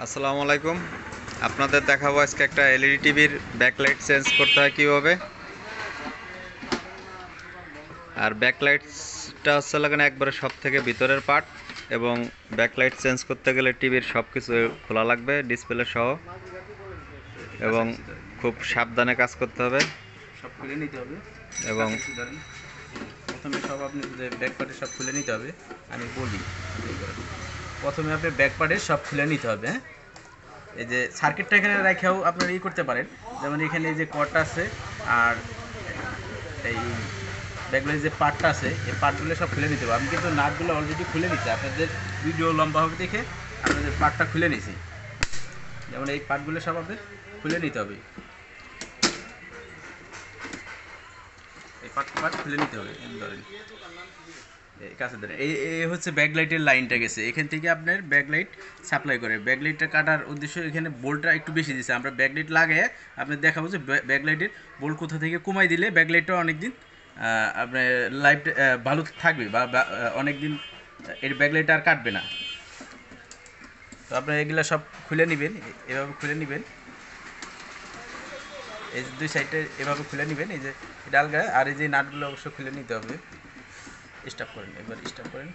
আসসালামু আলাইকুম। আপনাদের দেখাবো আজকে একটা এলইডি টিভির ব্যাকলাইট চেঞ্জ করতে হয় কীভাবে। আর ব্যাকলাইটসটা হচ্ছে লাগানো একবারে সব থেকে ভিতরের পার্ট, এবং ব্যাকলাইট চেঞ্জ করতে গেলে টিভির সব কিছু খোলা লাগবে, ডিসপ্লে সহ, এবং খুব সাবধানে কাজ করতে হবে। সব খুলে নিতে হবে এবং প্রথমে সব আপনি যে ব্যাক পার্টের সব খুলে নিতে হবে। আমি বলি, প্রথমে আপনি ব্যাক পার্টের সব খুলে নিতে হবে। হ্যাঁ, এই যে সার্কিটটা এখানে রেখেও আপনারা করতে পারেন। যেমন এখানে এই যে কর্ডটা আছে, আর এই ব্যাকলাইটের যে পার্টটা আছে, এই পার্টগুলো সব খুলে নিতে হবে। আমি কিন্তু নাটগুলো অলরেডি খুলে নিচ্ছি, আপনাদের ভিডিও লম্বা হবে দেখে আপনাদের পার্টটা খুলে নিছি। যেমন এই পার্টগুলো সব আপনাদের খুলে নিতে হবে, এই পার্ট খুলে নিতে হবে। ধরেন এই কাছে ধরেন, এই হচ্ছে ব্যাকলাইটের লাইনটা গেছে, এখান থেকে আপনার ব্যাকলাইট সাপ্লাই করে। ব্যাকলাইটটা কাটার উদ্দেশ্য, এখানে বোল্টটা একটু বেশি দিচ্ছে। আমরা ব্যাকলাইট লাগিয়ে আপনার দেখাবো যে ব্যাকলাইটের বোল্ট কোথা থেকে কমাই দিলে ব্যাকলাইটটা অনেকদিন আপনার লাইফ ভালো থাকবে, বা অনেক দিন এর ব্যাকলাইট আর কাটবে না। তো আপনার এগুলো সব খুলে নেবেন, এভাবে খুলে নেবেন। এই যে দুই সাইডে এভাবে খুলে নেবেন, এই যে ডালগা, আর এই যে নাটগুলো অবশ্যই খুলে নিতে হবে। স্টপ করেন, এবার স্টপ করেন।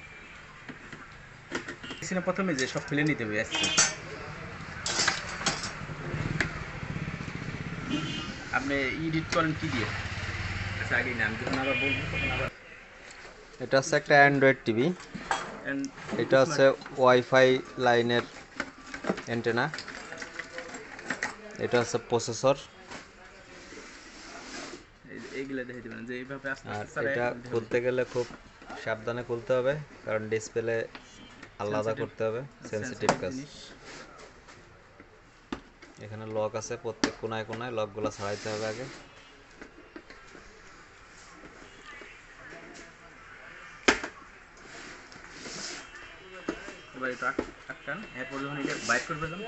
এখানে প্রথমে যে সব খুলে নিতে হবে আসছে। আপনি এডিট করেন কি দিয়ে? আচ্ছা, আগে না, আমি যখন আবার বলবো তখন আবার। এটা হচ্ছে একটা অ্যান্ড্রয়েড টিভি। এটা হচ্ছে ওয়াইফাই লাইনের অ্যান্টেনা। এটা হচ্ছে প্রসেসর। এইগুলা দেখে দিবেন যে এইভাবে আস্তে আর আস্তে এটা খুলতে গেলে খুব সাবধানে খুলতে হবে, কারণ ডিসপ্লে আলাদা করতে হবে, সেন্সিটিভ কাজ। এখানে লক আছে, প্রত্যেক কোনায় কোনায় লকগুলো ছাড়াইতে হবে আগে। এবার এটা আটকান, এরপর যখন এটা বাইট করবে তখন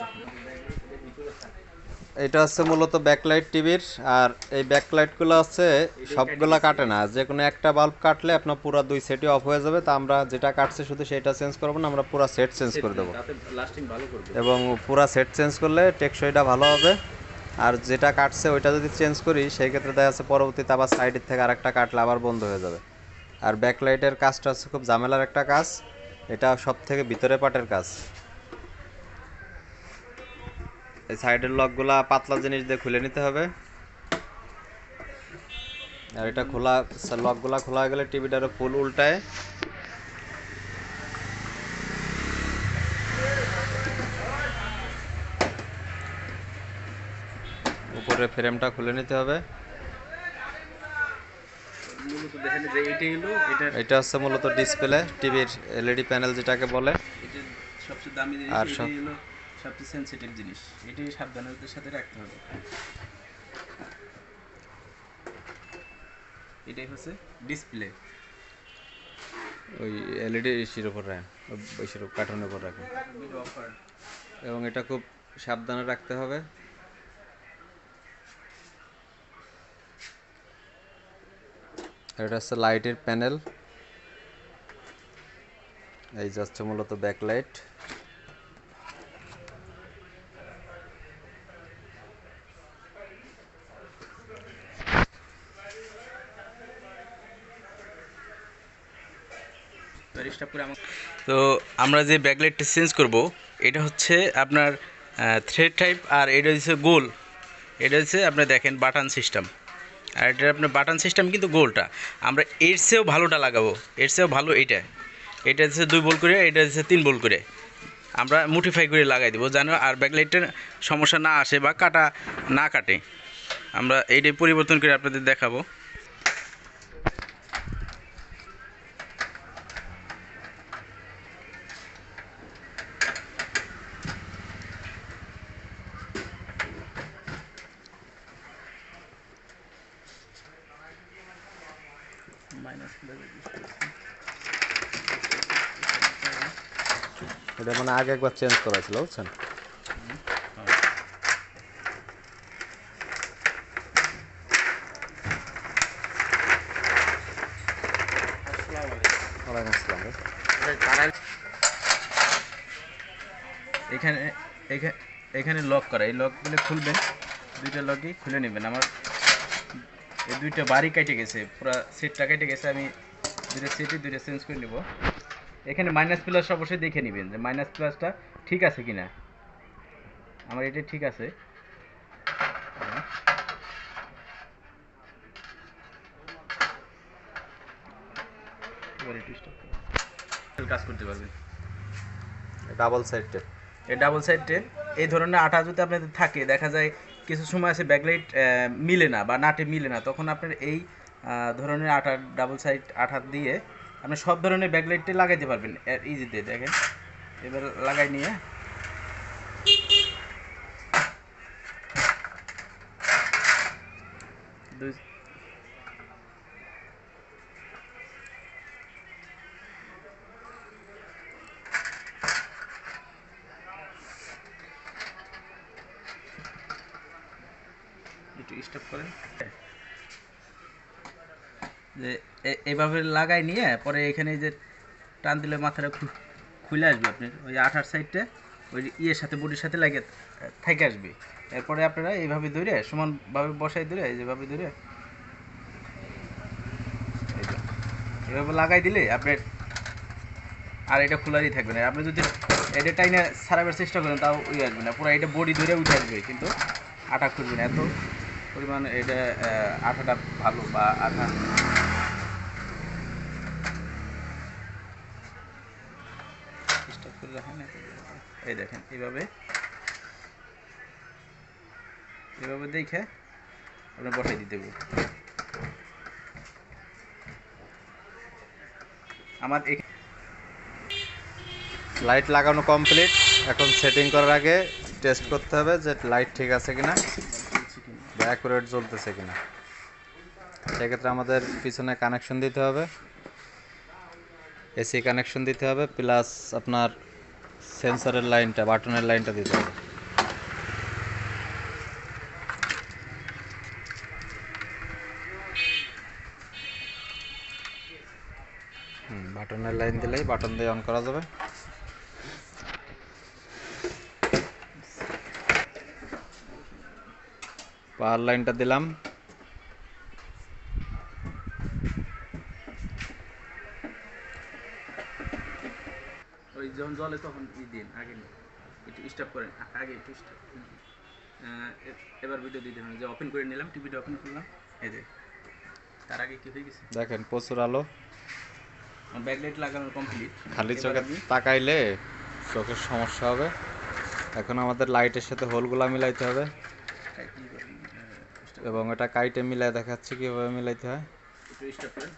এটা হচ্ছে মূলত ব্যাকলাইট টিভির। আর এই ব্যাকলাইটগুলো হচ্ছে সবগুলা কাটে না, যে কোনো একটা বাল্ব কাটলে আপনার পুরো দুই সেটই অফ হয়ে যাবে। তা আমরা যেটা কাটছে শুধু সেটা চেঞ্জ করবো না, আমরা পুরো সেট চেঞ্জ করে দেবো, লাস্টিং ভালো করবে। এবং পুরো সেট চেঞ্জ করলে টেকসইটা ভালো হবে। আর যেটা কাটছে ওইটা যদি চেঞ্জ করি, সেই ক্ষেত্রে দেখা যাচ্ছে পরবর্তীতে আবার সাইডের থেকে আরেকটা কাটলে আবার বন্ধ হয়ে যাবে। আর ব্যাকলাইটের কাজটা হচ্ছে খুব ঝামেলার একটা কাজ, এটা সব থেকে ভিতরে পাটের কাজ। এই সাইডের লকগুলা পাতলা জিনিস দিয়ে খুলে নিতে হবে। আর এটা খোলা, লকগুলা খোলা হয়ে গেলে টিভিটারও ফুল উল্টায় উপরে ফ্রেমটা খুলে নিতে হবে। এটা হচ্ছে মূলত ডিসপ্লে, টিভির এলইডি প্যানেল যেটাকে বলে। সবচেয়ে দামি জিনিস, আর এটাই হলো সবচেয়ে সেনসিটিভ জিনিস, এটাই সাবধানতার সাথে রাখতে হবে। এটাই হচ্ছে ডিসপ্লে। ওই এলইডি ইসির উপর রাখেন, ওই কার্টুনের উপর রাখেন, এবং এটা খুব সাবধানে রাখতে হবে। এটা হচ্ছে লাইটের প্যানেল, এই যাচ্ছে মূলত ব্যাকলাইট। তো আমরা যে ব্যাকলাইটটা চেঞ্জ করব, এটা হচ্ছে আপনার থ্রেড টাইপ, আর এটা হচ্ছে গোল। এটা হচ্ছে আপনি দেখেন বাটন সিস্টেম, আর এটা আপনার বাটন সিস্টেম কিন্তু গোলটা। আমরা এর চেয়েও ভালোটা লাগাবো, এর চেয়েও ভালো এইটা। এটা হচ্ছে 2 বল করে, এটা হচ্ছে 3 বল করে আমরা মোটিফাই করে লাগাই দেবো, যেন আর ব্যাকলাইটের সমস্যা না আসে বা কাটা না কাটে। আমরা এইটাই পরিবর্তন করে আপনাদের দেখাবো। এটা মানে আগে একবার চেঞ্জ করা ছিল, বুঝছেন? এখানে এখানে লক করা, এই লকগুলো খুলবেন, দুইটা লকই খুলে নেবেন। আমার এই দুইটা বাড়ি কেটে গেছে, পুরো সেটটা কেটে গেছে, আমি দুইটা সেটই দুইটা চেঞ্জ করে নেব। এখানে মাইনাস প্লাস অবশ্যই দেখে নেবেন যে মাইনাস প্লাসটা ঠিক আছে কিনা। আমার এটা ঠিক আছে। এবার একটু স্টপ কাজ করতে পারবেন। Double side tape. এই ডাবল সাইড টেপ এই ধরনের আঠা যদি আপনাদের থাকে, দেখা যায় কিছু সময় আছে ব্যাকলাইট মিলে না বা নাটে মিলে না, তখন আপনার এই ধরনের আঠা, ডাবল সাইড আঠা দিয়ে আপনি সব ধরনের ব্যাকলাইটে লাগাইতে পারবেন ইজিতে। দেখেন এবার লাগাই নিয়ে দুই একটু স্টপ করেন, যে এইভাবে লাগাই নিয়ে পরে এখানে যে টান দিলে মাথাটা খুলে আসবে আপনার ওই আঠার সাইডটা, ওই ইয়ের সাথে বডির সাথে লাগে থেকে আসবে। এরপরে আপনারা এইভাবে ধরে সমানভাবে বসাই ধরে, এই যেভাবে ধরে এভাবে লাগাই দিলে আপনার আর এটা খোলারই থাকবে না। আপনি যদি এটা টাইনে সারাবার চেষ্টা করেন তাও ইয়ে আসবে না, পুরো এটা বডি ধরে উঠে আসবে, কিন্তু আটা খুলবে না। এত পরিমাণ এটা আঠাটা ভালো বা আঠা। স্টপ করে রাখেন, এই দেখেন এইভাবে এভাবে দেখে আপনি বসাই দিতে হবে। আমার লাইট লাগানো কমপ্লিট। এখন সেটিং করার আগে টেস্ট করতে হবে যে লাইট ঠিক আছে কিনা বা অ্যাকুরেট জ্বলতেছে কিনা। সেক্ষেত্রে আমাদের পিছনে কানেকশন দিতে হবে, এসি কানেকশন দিতে হবে, প্লাস আপনার সেন্সরের লাইনটা, বাটনের লাইনটা দিতে হবে। বাটনের লাইন দিলেই বাটন দিয়ে অন করা যাবে। পাওয়ার লাইনটা দিলাম। ওই যখন জলে তখন দিন আগে একটু স্টপ করেন, আগে একটু স্টপ। এবার ভিডিও দিয়ে দেবেন, যে ওপেন করে নিলাম, টিভিটা ওপেন করলাম, এই যে তার আগে কি হয়ে গেছে দেখেন প্রচুর আলো। ব্যাকলাইট লাগানো কমপ্লিট। খালি চোখে তাকাইলে চোখের সমস্যা হবে। এখন আমাদের লাইটের সাথে হোলগুলা মিলাইতে হবে এবং এটা কাইটে মিলাই দেখাচ্ছি কিভাবে মিলাইতে হয়। একটু স্টপ করেন।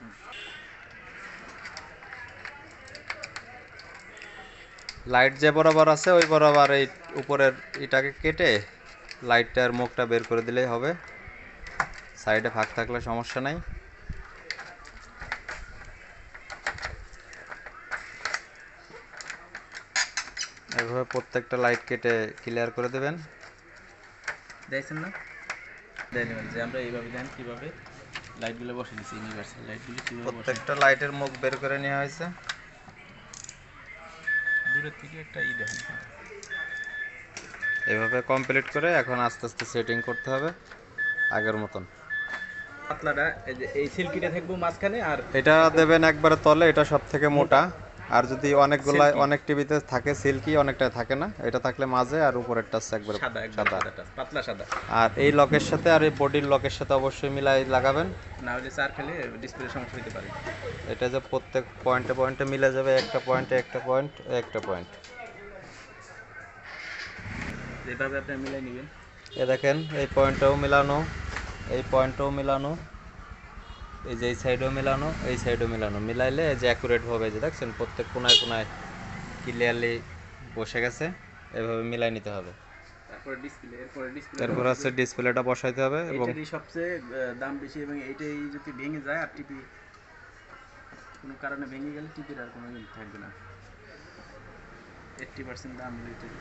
লাইট যে বরাবর আছে ওই বরাবর এই উপরের এটাকে কেটে লাইটটার মুখটা বের করে দিলেই হবে। সাইডে ফাঁক থাকলে সমস্যা নাই। এভাবে প্রত্যেকটা লাইট কেটে ক্লিয়ার করে দেবেন। দেখছেন না, দেখবেন যে আমরা এইভাবে দেন কীভাবে লাইটগুলো বসে দিচ্ছি, ইউনিভার্সাল লাইটগুলো কীভাবে বসে। প্রত্যেকটা লাইটের মুখ বের করে নেওয়া হয়েছে। দূরের থেকে একটা দেখেন, এভাবে কমপ্লিট করে এখন আস্তে আস্তে সেটিং করতে হবে আগের মতন। পাতলাটা এই সিল্কিটা থাকবো মাঝখানে, আর এটা দেবেন একবারে তলে, এটা সব থেকে মোটা। আর যদি অনেকগুলা অনেক টিভিতে থাকে সিল্কি, অনেকটা থাকে না, এটা থাকলে মাঝে আর উপরেরটা একবারে সাদা সাদা, পাতলা সাদা। আর এই লকের সাথে আর এই বডির লকের সাথে অবশ্যই মিলাই লাগাবেন, না হলে চার খেলে ডিসপ্লে সমস্যা হতে পারে। এটা যে প্রত্যেক পয়েন্টে পয়েন্টে মিলে যাবে, একটা পয়েন্টে একটা পয়েন্ট, একটা পয়েন্ট। যেভাবে আপনি মিলাই নেবেন, এ দেখেন এই পয়েন্টটাও মিলানো, এই পয়েন্টটাও মিলানো, এই যে এই সাইডেও মিলানো, এই সাইডেও মিলানো, মিলাইলে এই যে অ্যাকুরেট হবে, যে দেখছেন প্রত্যেক কোনায় কোনায় ক্লিয়ারলি বসে গেছে। এভাবে মিলাই নিতে হবে। তারপরে ডিসপ্লে, এরপর আছে ডিসপ্লেটা বসাইতে হবে এবং এটারই সবচেয়ে দাম বেশি, এবং এইটাই যদি ভেঙে যায় আর টিভি কোনো কারণে ভেঙে গেলে টিভির আর কোনো থাকবে না। 80% দাম এটার।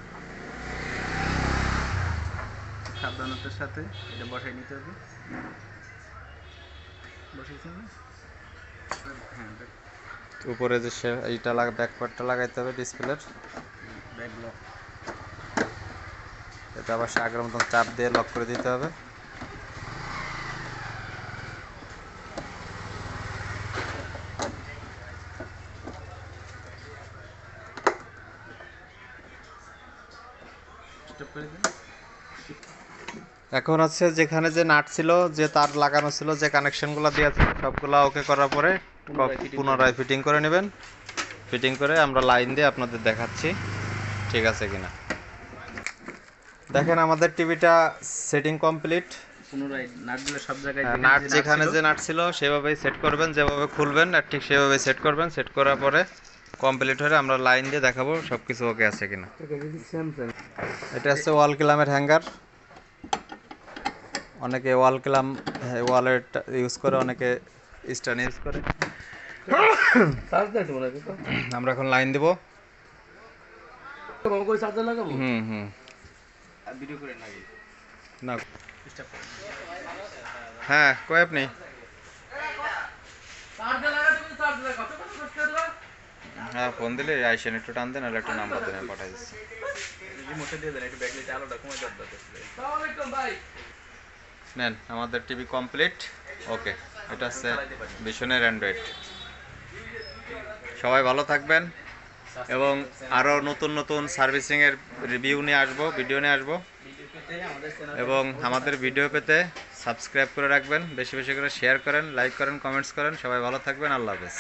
সাবধানতার সাথে এটা বসাই নিতে হবে। বসাইছেন না? হ্যাঁ, উপরে যে এইটা ব্যাকপার্টটা লাগাইতে হবে ডিসপ্লের। Back block. এটা আবার সে আগের মতন চাপ দিয়ে লক করে দিতে হবে। স্টপ করে দিন। এখন হচ্ছে যেখানে যে নাট ছিল, যে তার লাগানো ছিল, যে কানেকশনগুলো দেওয়া ছিল সবগুলো ওকে করার পরে পুনরায় ফিটিং করে নেবেন। ফিটিং করে আমরা লাইন দিয়ে আপনাদের দেখাচ্ছি ঠিক আছে কিনা। দেখেন আমাদের টিভিটা সেটিং কমপ্লিট। পুনরায় নাটগুলো সব জায়গায় নাট যেখানে যে নাট ছিল সেভাবেই সেট করবেন, যেভাবে খুলবেন আর ঠিক সেভাবেই সেট করবেন। সেট করার পরে কমপ্লিট হলে আমরা লাইন দিয়ে দেখাবো সব কিছু ওকে আছে কিনা। এটা হচ্ছে ওয়াল ক্ল্যামের হ্যাঙ্গার। অনেকে ওয়াল ক্ল্যাম ওয়ালের ইউজ করে, অনেকে স্ট্যান্ড ইউজ করে। আমরা এখন লাইন দিব। হুম হুম ভিডিও করে নাকি না স্টপ করে। হ্যাঁ কই আপনি? হ্যাঁ ফোন দিলে আইসেন, একটু টান দেন, একটু নাম্বার দেন, আমি পাঠাই দিচ্ছি। রিমোটটা দিয়ে দেন, একটু ব্যাকলাইট আলোটা কমে যাবে। নেন আমাদের টিভি কমপ্লিট। ওকে, এটা হচ্ছে ভিশনের অ্যান্ড্রয়েড। সবাই ভালো থাকবেন এবং আরও নতুন নতুন সার্ভিসিংয়ের রিভিউ নিয়ে আসবো, ভিডিও নিয়ে আসবো। এবং আমাদের ভিডিও পেতে সাবস্ক্রাইব করে রাখবেন, বেশি বেশি করে শেয়ার করেন, লাইক করেন, কমেন্টস করেন। সবাই ভালো থাকবেন, আল্লাহ হাফেজ।